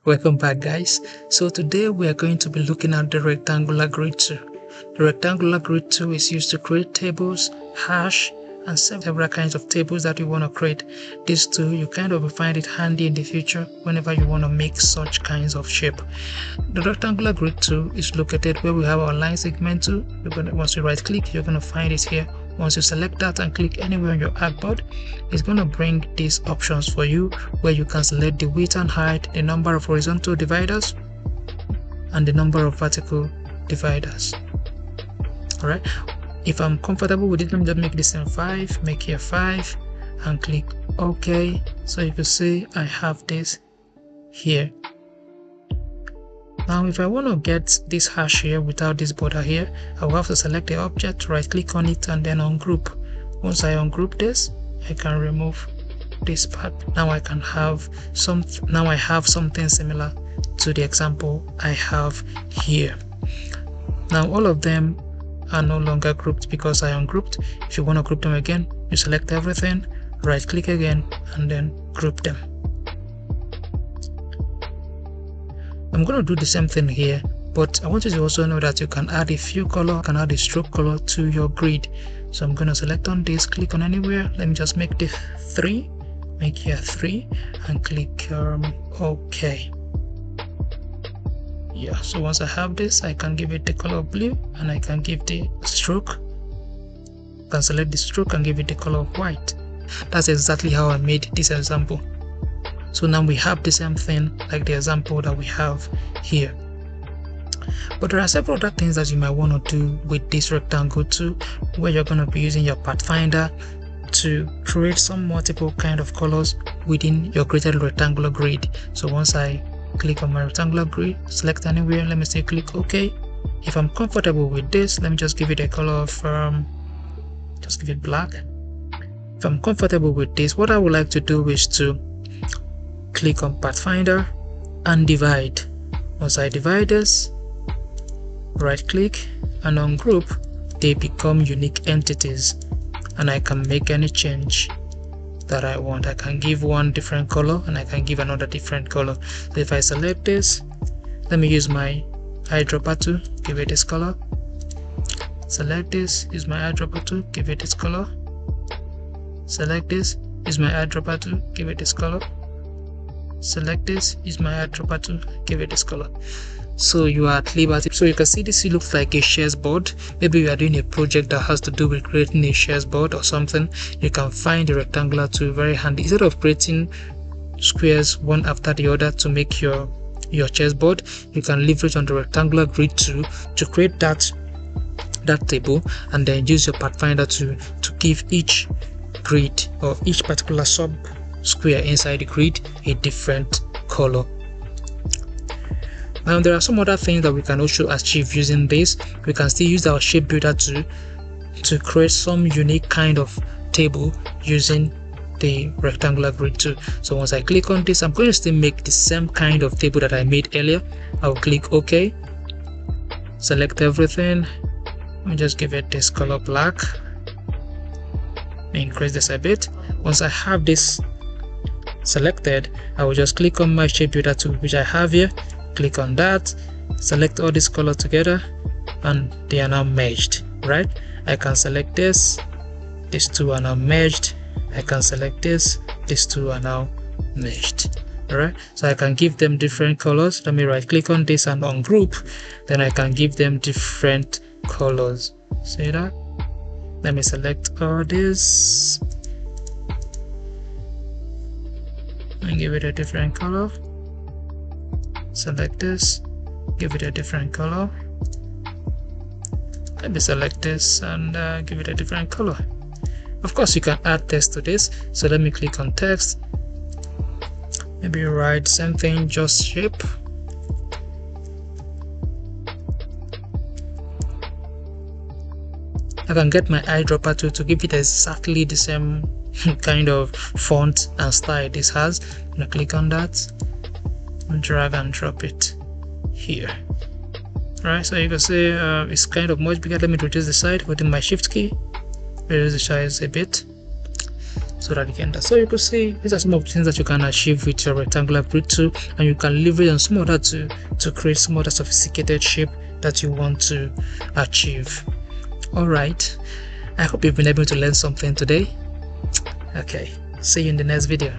Welcome back, guys. So today we are going to be looking at the rectangular grid tool. The rectangular grid tool is used to create tables, hash, and several kinds of tables that you want to create. This tool, you kind of find it handy in the future whenever you want to make such kinds of shape. The rectangular grid tool is located where we have our line segment tool. Once you right click, you're going to find it here. Once you select that and click anywhere on your artboard, it's going to bring these options for you where you can select the width and height, the number of horizontal dividers, and the number of vertical dividers. Alright, if I'm comfortable with it, let me just make this in 5, make here 5, and click OK. So you can see I have this here. Now if I want to get this hash here without this border here, I will have to select the object, right click on it, and then ungroup. Once I ungroup this, I can remove this part. Now I have something similar to the example I have here. Now all of them are no longer grouped because I ungrouped. If you want to group them again, you select everything, right click again, and then group them. I'm going to do the same thing here, but I want you to also know that you can add a fill color, can add a stroke color to your grid. So I'm going to select on this, click on anywhere. Let me just make this 3, make here 3, and click OK. Yeah, so once I have this, I can give it the color blue, and I can give the stroke. I can select the stroke and give it the color white. That's exactly how I made this example. So now we have the same thing like the example that we have here. But there are several other things that you might want to do with this rectangle tool, where you're going to be using your pathfinder to create some multiple kind of colors within your created rectangular grid. So once I click on my rectangular grid, select anywhere, let me say click OK. If I'm comfortable with this, let me just give it a color of just give it black. If I'm comfortable with this, what I would like to do is to click on pathfinder and divide. Once I divide this, right click and ungroup, they become unique entities, and I can make any change that I want. I can give one different color and I can give another different color. So if I select this, let me use my eyedropper tool, give it this color. Select this, use my eyedropper tool, give it this color. Select this, use my eyedropper tool, give it this color. Select this, use my eyedropper to give it this color. So you are at liberty. So you can see this looks like a shares board. Maybe you are doing a project that has to do with creating a shares board or something. You can find the rectangular tool very handy. Instead of creating squares one after the other to make your chessboard, you can leverage on the rectangular grid tool to create that table, and then use your pathfinder to give each grid or each particular sub square inside the grid a different color. Now there are some other things that we can also achieve using this. We can still use our shape builder to create some unique kind of table using the rectangular grid tool. So once I click on this, I'm going to still make the same kind of table that I made earlier. I'll click OK, select everything, let me just give it this color black, increase this a bit. Once I have this selected, I will just click on my shape builder tool, which I have here, click on that, select all these colors together, and they are now merged. Right, I can select this, these two are now merged. I can select this, these two are now merged. Alright, so I can give them different colors. Let me right click on this and ungroup, then I can give them different colors. See that? Let me select all this and give it a different color. Select this, give it a different color. Let me select this and give it a different color. Of course, you can add text to this. So let me click on text. Maybe write something, just shape. I can get my eyedropper tool to give it exactly the same kind of font and style this has. I'm gonna click on that and drag and drop it here. Right, so you can see it's kind of much bigger. Let me reduce the size within my shift key, reduce the size a bit. so that you can so you could see these are some of the things that you can achieve with your rectangular grid tool, and you can leverage on some of that to create some other sophisticated shape that you want to achieve. All right, I hope you've been able to learn something today. Okay, see you in the next video.